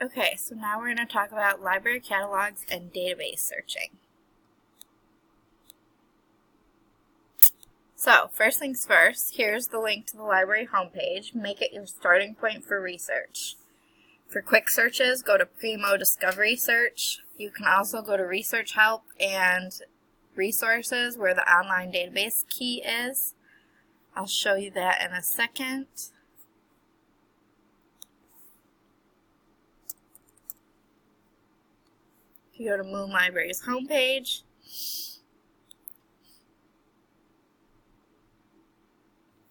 Okay, so now we're going to talk about library catalogs and database searching. So, first things first, here's the link to the library homepage. Make it your starting point for research. For quick searches, go to Primo Discovery Search. You can also go to Research Help and Resources, where the online database key is. I'll show you that in a second. If you go to Moon Library's homepage,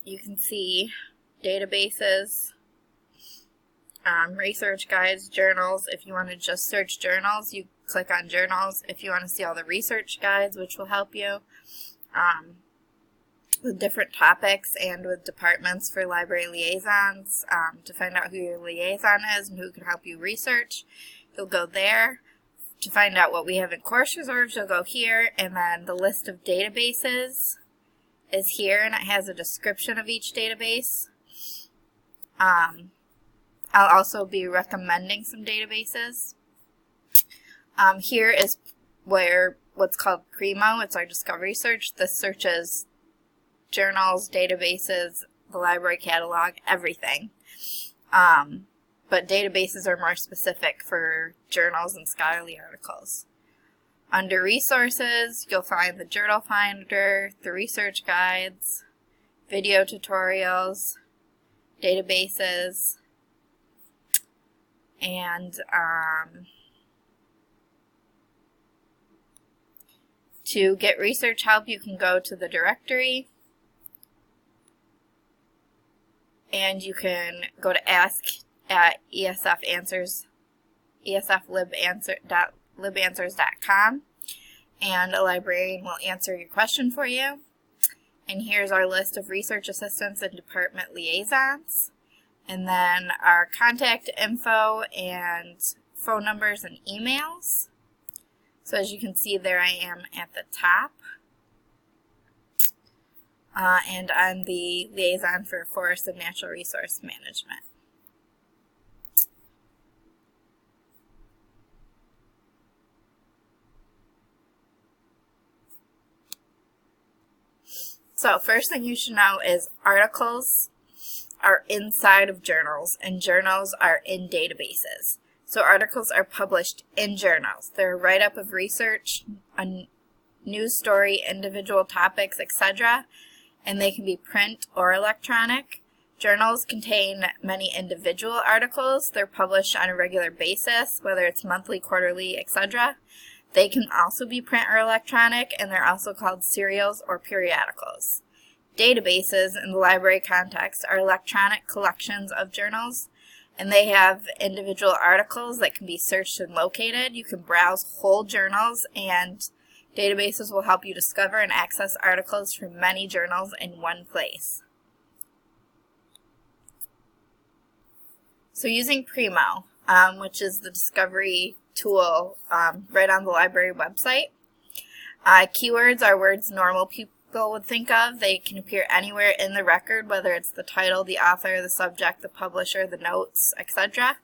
you can see databases, research guides, journals. If you want to just search journals, you click on journals. If you want to see all the research guides, which will help you with different topics and with departments for library liaisons, to find out who your liaison is and who can help you research, you'll go there. To find out what we have in course reserves, you'll go here, and then the list of databases is here, and it has a description of each database. I'll also be recommending some databases. Here is where what's called Primo, it's our discovery search. This searches journals, databases, the library catalog, everything. But databases are more specific for journals and scholarly articles. Under Resources, you'll find the Journal Finder, the research guides, video tutorials, databases, and to get research help, you can go to the directory, and you can go to ask at esflibanswers.libanswers.com, and a librarian will answer your question for you. And here's our list of research assistants and department liaisons, and then our contact info and phone numbers and emails. So as you can see, there I am at the top, and I'm the liaison for Forest and Natural Resource Management. So first thing you should know is articles are inside of journals, and journals are in databases. So articles are published in journals. They're a write-up of research, a news story, individual topics, etc., and they can be print or electronic. Journals contain many individual articles. They're published on a regular basis, whether it's monthly, quarterly, etc. They can also be print or electronic, and they're also called serials or periodicals. Databases, in the library context, are electronic collections of journals, and they have individual articles that can be searched and located. You can browse whole journals, and databases will help you discover and access articles from many journals in one place. So using Primo, which is the discovery tool right on the library website. Keywords are words normal people would think of. They can appear anywhere in the record, whether it's the title, the author, the subject, the publisher, the notes, etc.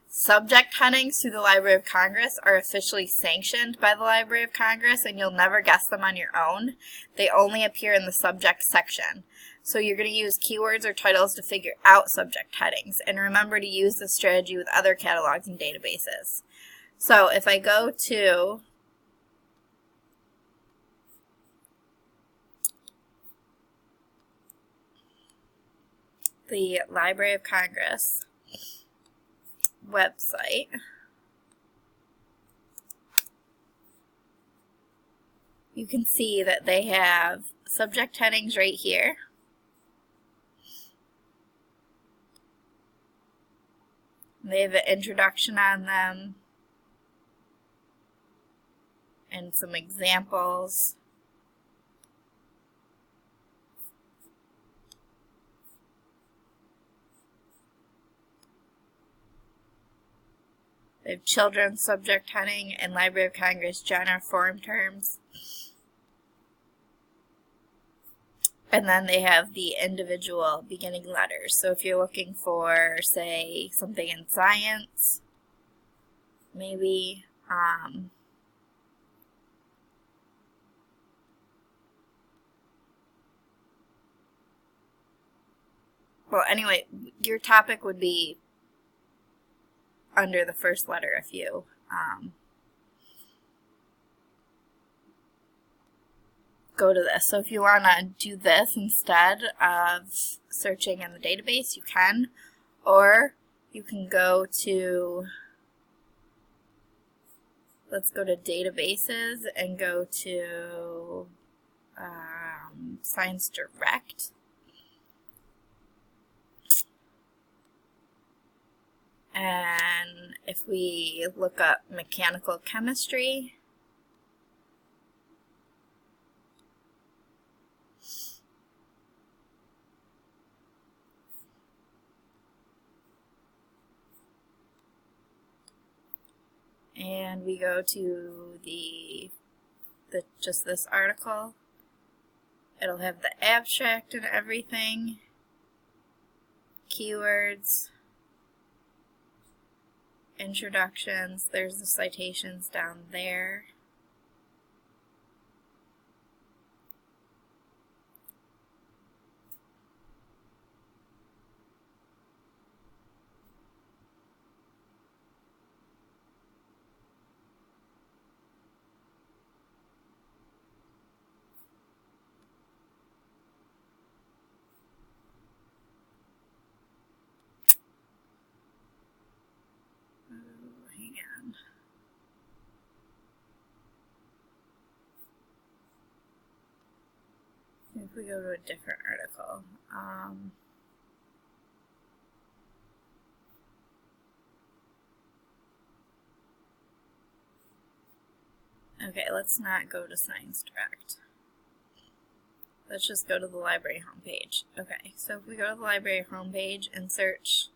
Subject headings through the Library of Congress are officially sanctioned by the Library of Congress, and you'll never guess them on your own. They only appear in the subject section. So you're going to use keywords or titles to figure out subject headings, and remember to use this strategy with other catalogs and databases. So if I go to the Library of Congress website, you can see that they have subject headings right here. They have an introduction on them and some examples. They have children's subject heading and Library of Congress genre form terms. And then they have the individual beginning letters. So if you're looking for, say, something in science, maybe well, anyway, your topic would be under the first letter if you go to this. So if you want to do this instead of searching in the database, you can. Or you can go to, let's go to databases and go to Science Direct. And if we look up mechanical chemistry, and we go to just this article, it'll have the abstract and everything, keywords, introductions, there's the citations down there. Hang on. If we go to a different article, okay, let's not go to Science Direct. Let's just go to the library homepage. Okay, so if we go to the library homepage and search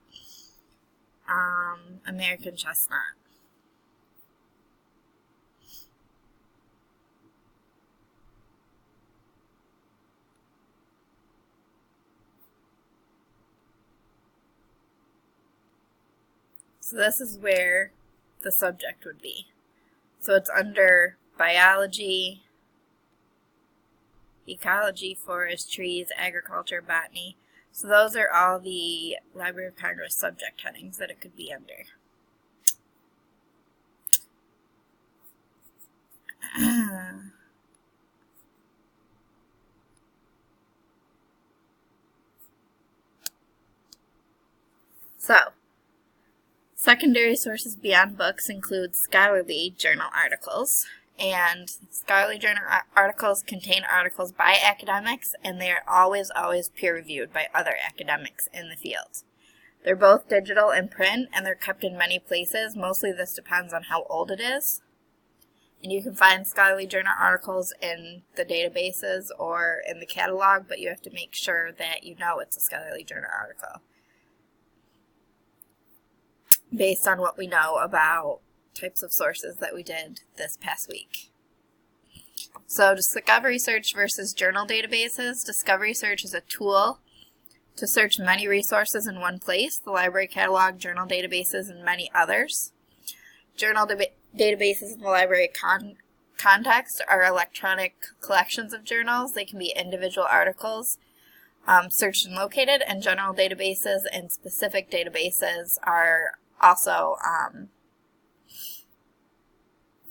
American chestnut. So this is where the subject would be. So it's under biology, ecology, forestry, agriculture, botany. So those are all the Library of Congress subject headings that it could be under. So, secondary sources beyond books include scholarly journal articles. And scholarly journal articles contain articles by academics, and they are always peer-reviewed by other academics in the field. They're both digital and print, and they're kept in many places. Mostly this depends on how old it is. And you can find scholarly journal articles in the databases or in the catalog, but you have to make sure that you know it's a scholarly journal article based on what we know about types of sources that we did this past week. So Discovery Search versus journal databases. Discovery Search is a tool to search many resources in one place, the library catalog, journal databases, and many others. Journal databases in the library context are electronic collections of journals. They can be individual articles searched and located, and general databases and specific databases are also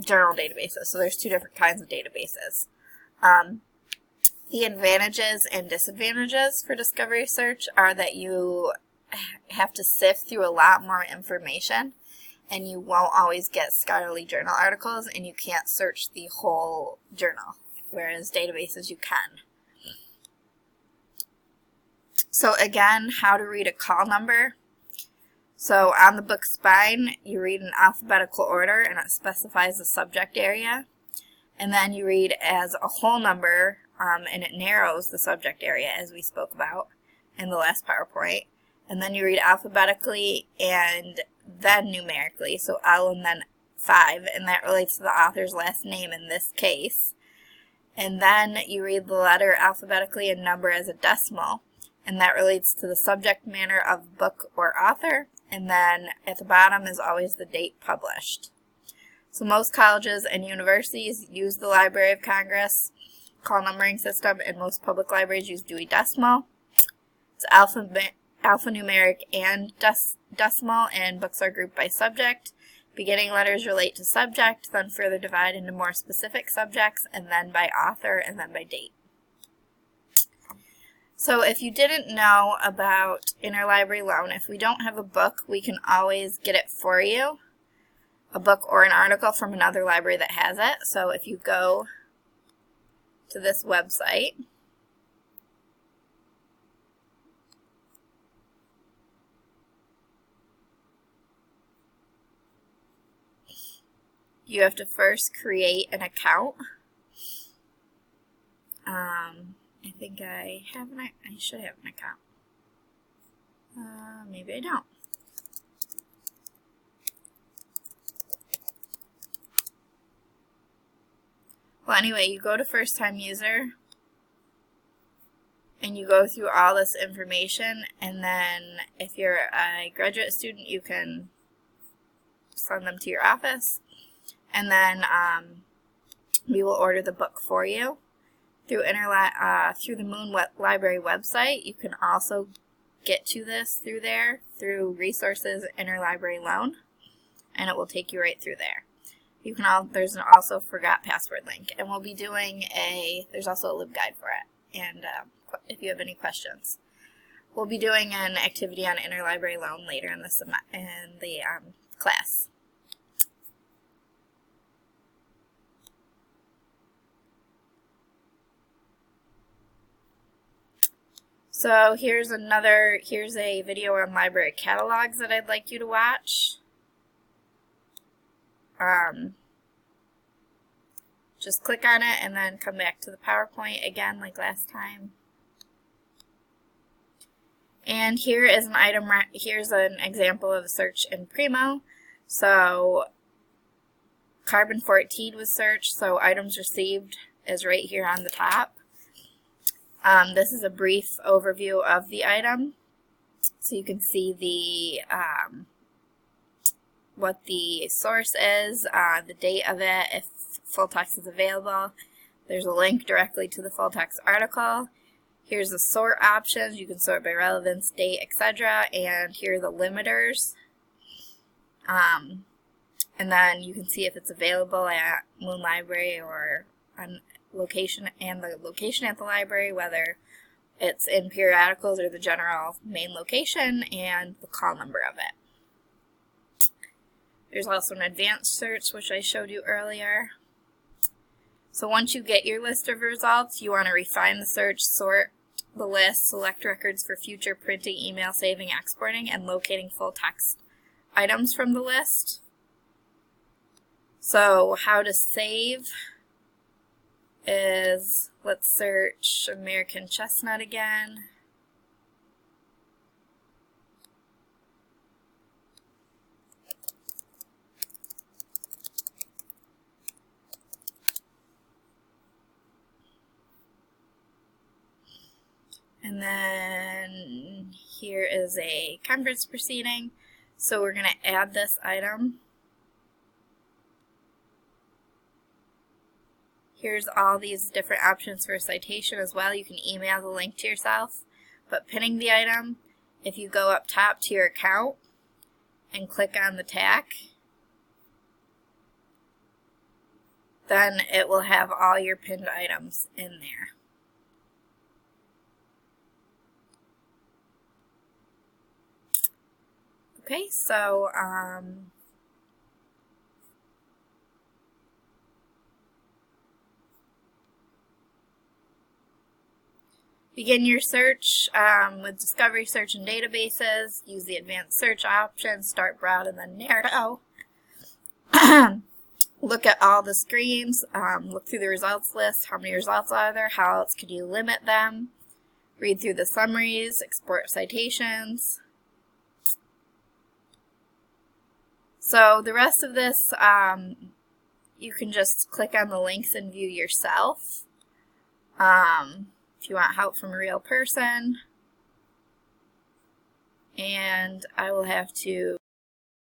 journal databases. So there's two different kinds of databases. The advantages and disadvantages for Discovery Search are that you have to sift through a lot more information, and you won't always get scholarly journal articles, and you can't search the whole journal, whereas databases you can. So again, how to read a call number. So on the book spine, you read in alphabetical order, and it specifies the subject area. And then you read as a whole number, and it narrows the subject area, as we spoke about in the last PowerPoint. And then you read alphabetically and then numerically, so L and then 5, and that relates to the author's last name in this case. And then you read the letter alphabetically and number as a decimal, and that relates to the subject matter of book or author. And then at the bottom is always the date published. So most colleges and universities use the Library of Congress call numbering system, and most public libraries use Dewey Decimal. It's alphanumeric and decimal, and books are grouped by subject. Beginning letters relate to subject, then further divide into more specific subjects, and then by author, and then by date. So if you didn't know about interlibrary loan, if we don't have a book, we can always get it for you, a book or an article from another library that has it. So if you go to this website, you have to first create an account. I think I should have an account. Maybe I don't. Well, anyway, you go to first time user and you go through all this information, and then if you're a graduate student, you can send them to your office, and then we will order the book for you through the Moon Library website. You can also get to this through there, through Resources Interlibrary Loan, and it will take you right through there. You can there's also Forgot Password link, and we'll be doing there's also a LibGuide for it, and if you have any questions. We'll be doing an activity on interlibrary loan later in the class. So here's a video on library catalogs that I'd like you to watch. Just click on it and then come back to the PowerPoint again like last time. And here is here's an example of a search in Primo. So carbon-14 was searched, so items received is right here on the top. This is a brief overview of the item, so you can see the what the source is, the date of it, if full text is available. There's a link directly to the full text article. Here's the sort options. You can sort by relevance, date, etc. And here are the limiters. And then you can see if it's available at Moon Library or on location, and the location at the library, whether it's in periodicals or the general main location, and the call number of it. There's also an advanced search, which I showed you earlier. So once you get your list of results, you want to refine the search, sort the list, select records for future printing, email, saving, exporting, and locating full text items from the list. So how to save is, let's search American Chestnut again. And then here is a conference proceeding. So we're going to add this item. Here's all these different options for a citation as well. You can email the link to yourself. But pinning the item, if you go up top to your account and click on the tag, then it will have all your pinned items in there. Okay, so begin your search with discovery, search, and databases. Use the advanced search option, start, broad, and then narrow. Look at all the screens, look through the results list, how many results are there, how else could you limit them, read through the summaries, export citations. So the rest of this, you can just click on the links and view yourself. If you want help from a real person. And I will have to